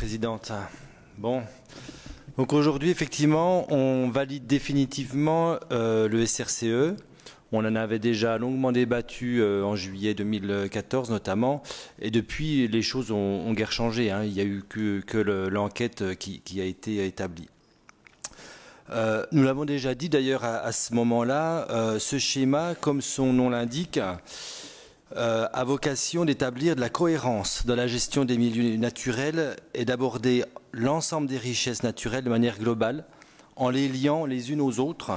Présidente. Bon, donc aujourd'hui, effectivement, on valide définitivement le SRCE. On en avait déjà longuement débattu en juillet 2014 notamment, et depuis les choses ont guère changé. Hein. Il n'y a eu que l'enquête qui a été établie. Nous l'avons déjà dit d'ailleurs à ce moment-là, ce schéma, comme son nom l'indique, a vocation d'établir de la cohérence dans la gestion des milieux naturels et d'aborder l'ensemble des richesses naturelles de manière globale, en les liant les unes aux autres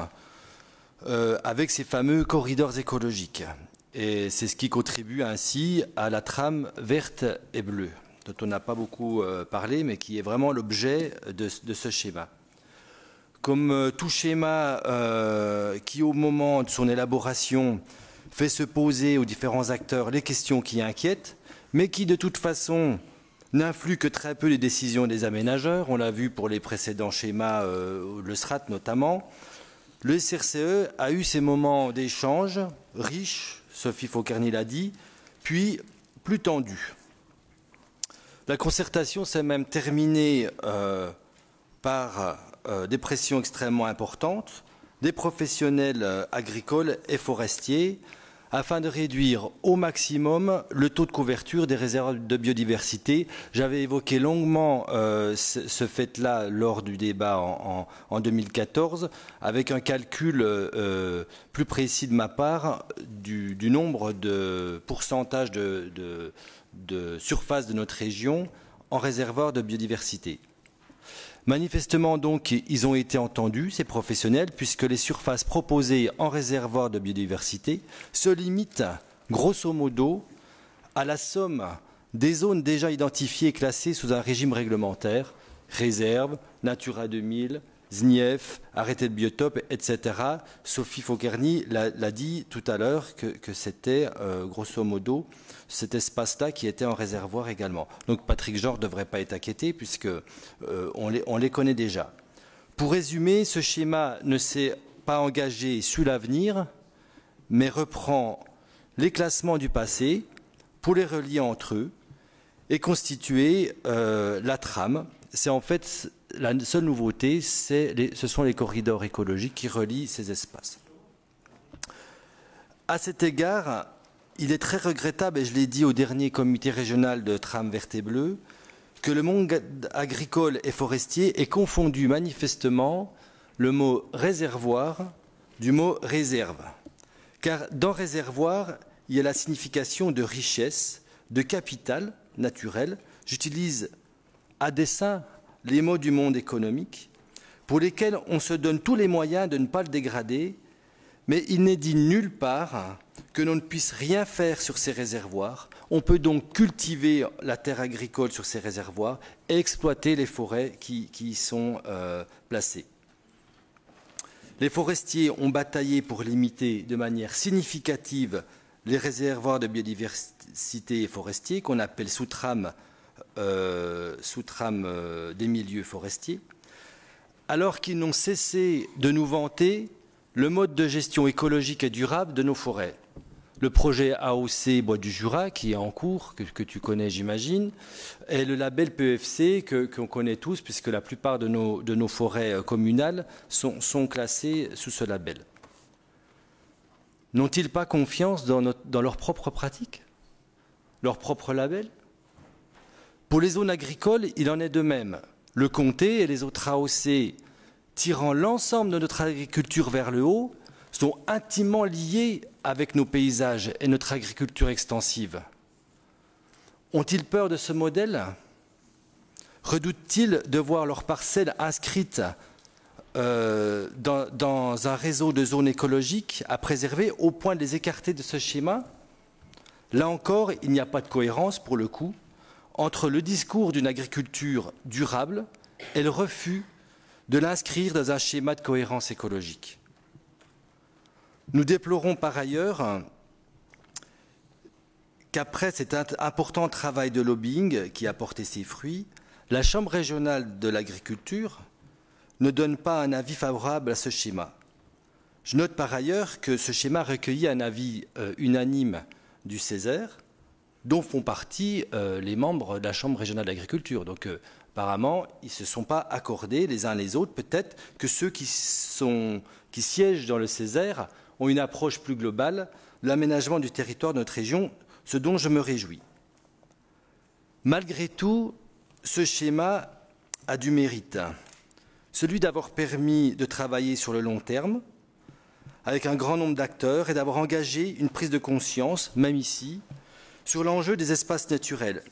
avec ces fameux corridors écologiques. Et c'est ce qui contribue ainsi à la trame verte et bleue, dont on n'a pas beaucoup parlé, mais qui est vraiment l'objet de ce schéma. Comme tout schéma qui, au moment de son élaboration, fait se poser aux différents acteurs les questions qui inquiètent, mais qui, de toute façon, n'influent que très peu les décisions des aménageurs. On l'a vu pour les précédents schémas, le SRAT notamment. Le SRCE a eu ces moments d'échange riches, Sophie Fauquerny l'a dit, puis plus tendus. La concertation s'est même terminée par des pressions extrêmement importantes des professionnels agricoles et forestiers afin de réduire au maximum le taux de couverture des réserves de biodiversité. J'avais évoqué longuement ce fait-là lors du débat en 2014 avec un calcul plus précis de ma part du nombre de pourcentage de surface de notre région en réservoir de biodiversité. Manifestement, donc, ils ont été entendus, ces professionnels, puisque les surfaces proposées en réservoir de biodiversité se limitent, grosso modo, à la somme des zones déjà identifiées et classées sous un régime réglementaire, réserve, Natura 2000, SNIEF, arrêté de biotope, etc. Sophie Fauquerny l'a dit tout à l'heure que c'était, grosso modo, cet espace-là qui était en réservoir également. Donc Patrick Georges ne devrait pas être inquiété puisque on les connaît déjà. Pour résumer, ce schéma ne s'est pas engagé sur l'avenir, mais reprend les classements du passé pour les relier entre eux et constituer la trame. C'est en fait la seule nouveauté, ce sont les corridors écologiques qui relient ces espaces. À cet égard, il est très regrettable, et je l'ai dit au dernier comité régional de trame verte et bleue, que le monde agricole et forestier ait confondu manifestement le mot réservoir du mot réserve. Car dans réservoir, il y a la signification de richesse, de capital naturel. J'utilise à dessein les mots du monde économique, pour lesquels on se donne tous les moyens de ne pas le dégrader, mais il n'est dit nulle part que l'on ne puisse rien faire sur ces réservoirs. On peut donc cultiver la terre agricole sur ces réservoirs et exploiter les forêts qui y sont placées. Les forestiers ont bataillé pour limiter de manière significative les réservoirs de biodiversité forestiers qu'on appelle sous-trame des milieux forestiers, alors qu'ils n'ont cessé de nous vanter le mode de gestion écologique et durable de nos forêts. Le projet AOC Bois du Jura, qui est en cours, que tu connais j'imagine, et le label PEFC qu'on connaît tous, puisque la plupart de nos forêts communales sont classées sous ce label. N'ont-ils pas confiance dans leurs propres pratiques, leur propre label? Pour les zones agricoles, il en est de même. Le comté et les autres AOC, tirant l'ensemble de notre agriculture vers le haut, sont intimement liés avec nos paysages et notre agriculture extensive. Ont-ils peur de ce modèle? Redoutent-ils de voir leurs parcelles inscrites dans un réseau de zones écologiques à préserver au point de les écarter de ce schéma? Là encore, il n'y a pas de cohérence pour le coup entre le discours d'une agriculture durable et le refus de l'inscrire dans un schéma de cohérence écologique. Nous déplorons par ailleurs qu'après cet important travail de lobbying qui a porté ses fruits, la Chambre régionale de l'agriculture ne donne pas un avis favorable à ce schéma. Je note par ailleurs que ce schéma recueillit un avis unanime du Césaire, dont font partie les membres de la Chambre régionale d'agriculture. Donc Apparemment, ils ne se sont pas accordés les uns les autres. Peut-être que ceux qui siègent dans le Césaire ont une approche plus globale de l'aménagement du territoire de notre région, ce dont je me réjouis. Malgré tout, ce schéma a du mérite, celui d'avoir permis de travailler sur le long terme, avec un grand nombre d'acteurs, et d'avoir engagé une prise de conscience, même ici, sur l'enjeu des espaces naturels.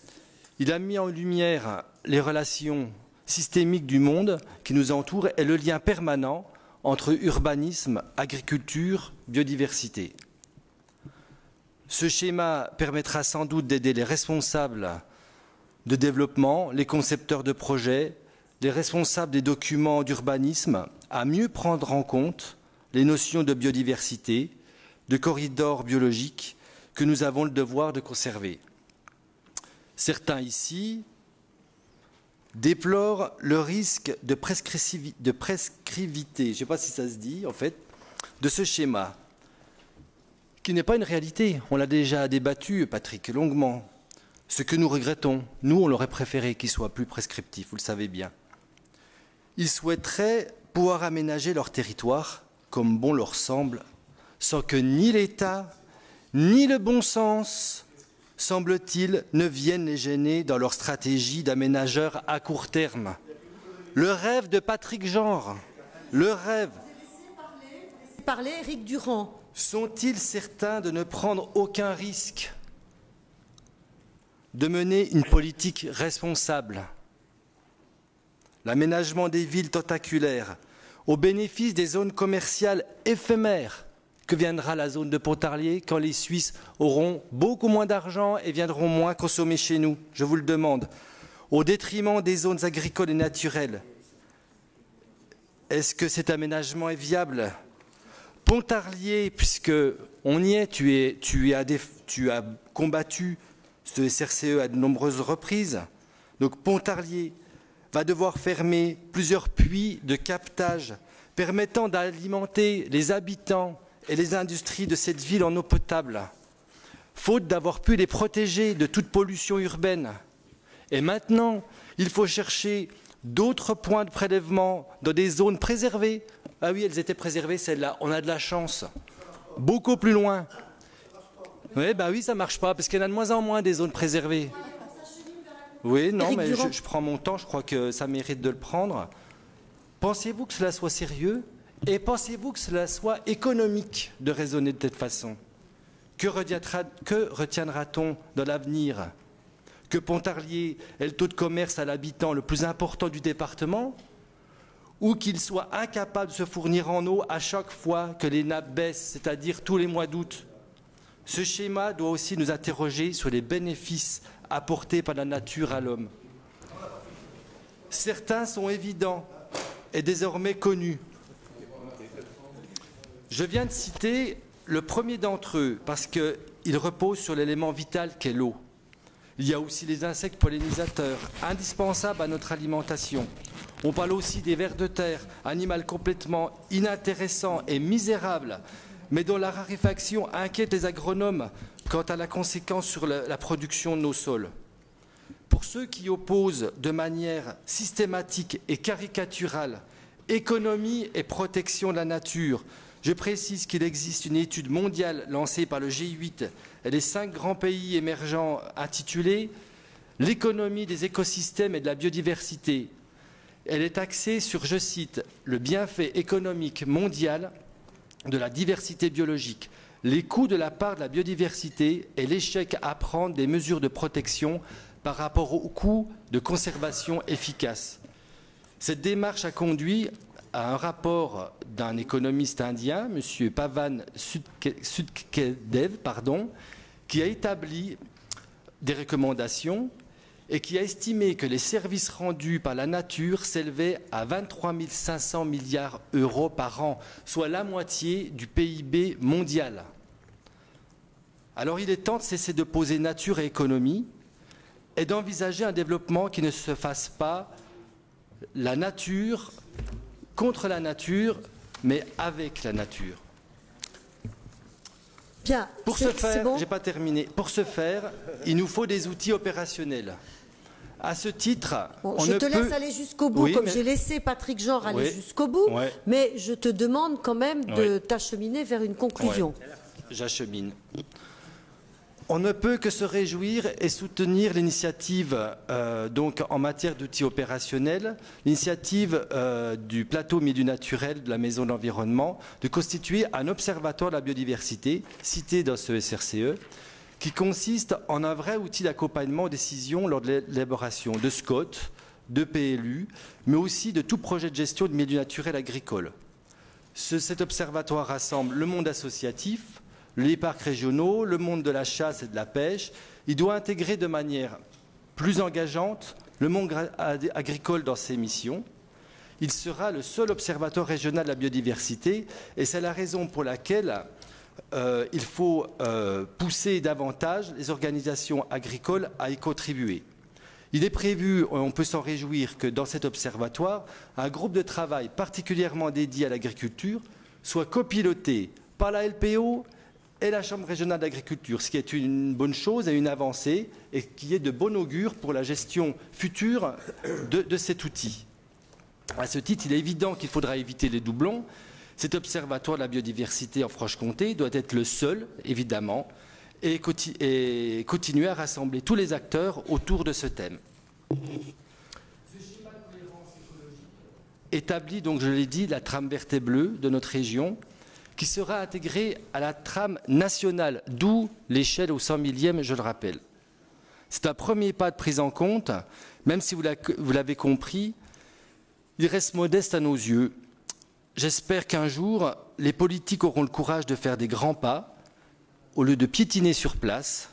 Il a mis en lumière les relations systémiques du monde qui nous entoure et le lien permanent entre urbanisme, agriculture, biodiversité. Ce schéma permettra sans doute d'aider les responsables de développement, les concepteurs de projets, les responsables des documents d'urbanisme à mieux prendre en compte les notions de biodiversité, de corridors biologiques que nous avons le devoir de conserver. Certains ici déplorent le risque de prescriptivité, je ne sais pas si ça se dit en fait, de ce schéma, qui n'est pas une réalité. On l'a déjà débattu, Patrick, longuement. Ce que nous regrettons, nous, on l'aurait préféré qu'il soit plus prescriptif, vous le savez bien. Ils souhaiteraient pouvoir aménager leur territoire comme bon leur semble, sans que ni l'État, ni le bon sens, semble-t-il, ne viennent les gêner dans leur stratégie d'aménageurs à court terme. Le rêve de Patrick Genre, le rêve. Laissez parler Éric Durand. Sont-ils certains de ne prendre aucun risque, de mener une politique responsable? L'aménagement des villes tentaculaires, au bénéfice des zones commerciales éphémères, que viendra la zone de Pontarlier quand les Suisses auront beaucoup moins d'argent et viendront moins consommer chez nous, je vous le demande, au détriment des zones agricoles et naturelles. Est-ce que cet aménagement est viable? Pontarlier, puisque on y est, tu as combattu ce SRCE à de nombreuses reprises. Donc Pontarlier va devoir fermer plusieurs puits de captage permettant d'alimenter les habitants et les industries de cette ville en eau potable, faute d'avoir pu les protéger de toute pollution urbaine. Et maintenant, il faut chercher d'autres points de prélèvement dans des zones préservées. Ah oui, elles étaient préservées, celles-là. On a de la chance. Beaucoup plus loin. Oui, bah oui, ça ne marche pas, parce qu'il y en a de moins en moins des zones préservées. Oui, non, mais je prends mon temps, je crois que ça mérite de le prendre. Pensez-vous que cela soit sérieux? Et pensez-vous que cela soit économique de raisonner de cette façon? Que retiendra-t-on dans l'avenir? Que Pontarlier ait le taux de commerce à l'habitant le plus important du département? Ou qu'il soit incapable de se fournir en eau à chaque fois que les nappes baissent, c'est-à-dire tous les mois d'août? Ce schéma doit aussi nous interroger sur les bénéfices apportés par la nature à l'homme. Certains sont évidents et désormais connus. Je viens de citer le premier d'entre eux parce qu'il repose sur l'élément vital qu'est l'eau. Il y a aussi les insectes pollinisateurs, indispensables à notre alimentation. On parle aussi des vers de terre, animal complètement inintéressant et misérable, mais dont la raréfaction inquiète les agronomes quant à la conséquence sur la production de nos sols. Pour ceux qui opposent de manière systématique et caricaturale économie et protection de la nature, je précise qu'il existe une étude mondiale lancée par le G8 et les 5 grands pays émergents intitulée « L'économie des écosystèmes et de la biodiversité ». Elle est axée sur, je cite, « le bienfait économique mondial de la diversité biologique, les coûts de la part de la biodiversité et l'échec à prendre des mesures de protection par rapport aux coûts de conservation efficaces ». Cette démarche a conduit à un rapport d'un économiste indien, M. Pavan Sudhkedev, qui a établi des recommandations et qui a estimé que les services rendus par la nature s'élevaient à 23 500 milliards d'euros par an, soit la moitié du PIB mondial. Alors il est temps de cesser de poser nature et économie et d'envisager un développement qui ne se fasse pas la nature contre la nature, mais avec la nature. Bien, pour ce faire, bon. j'ai pas terminé. Pour ce faire, il nous faut des outils opérationnels. À ce titre, bon, on je ne te peut... laisse aller jusqu'au bout, Oui, comme mais... j'ai laissé Patrick Genre aller Oui. jusqu'au bout, Ouais. mais je te demande quand même de t'acheminer vers une conclusion. Ouais. J'achemine. On ne peut que se réjouir et soutenir l'initiative donc en matière d'outils opérationnels, l'initiative du plateau milieu naturel de la Maison de l'Environnement de constituer un observatoire de la biodiversité cité dans ce SRCE qui consiste en un vrai outil d'accompagnement aux décisions lors de l'élaboration de SCOT, de PLU, mais aussi de tout projet de gestion de milieu naturel agricole. Cet observatoire rassemble le monde associatif, les parcs régionaux, le monde de la chasse et de la pêche. Il doit intégrer de manière plus engageante le monde agricole dans ses missions. Il sera le seul observatoire régional de la biodiversité et c'est la raison pour laquelle il faut pousser davantage les organisations agricoles à y contribuer. Il est prévu, on peut s'en réjouir, que dans cet observatoire, un groupe de travail particulièrement dédié à l'agriculture soit copiloté par la LPO et la Chambre régionale d'agriculture, ce qui est une bonne chose et une avancée et qui est de bon augure pour la gestion future de cet outil. À ce titre, il est évident qu'il faudra éviter les doublons. Cet observatoire de la biodiversité en Franche-Comté doit être le seul, évidemment, et continuer à rassembler tous les acteurs autour de ce thème. Ce schéma de cohérence écologique établit, donc je l'ai dit, la trame verte et bleue de notre région, qui sera intégré à la trame nationale, d'où l'échelle au 100 millième, je le rappelle. C'est un premier pas de prise en compte, même si vous l'avez compris, il reste modeste à nos yeux. J'espère qu'un jour, les politiques auront le courage de faire des grands pas, au lieu de piétiner sur place.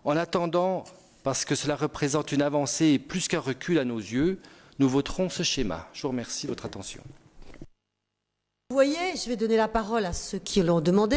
En attendant, parce que cela représente une avancée et plus qu'un recul à nos yeux, nous voterons ce schéma. Je vous remercie de votre attention. Vous voyez, je vais donner la parole à ceux qui l'ont demandé.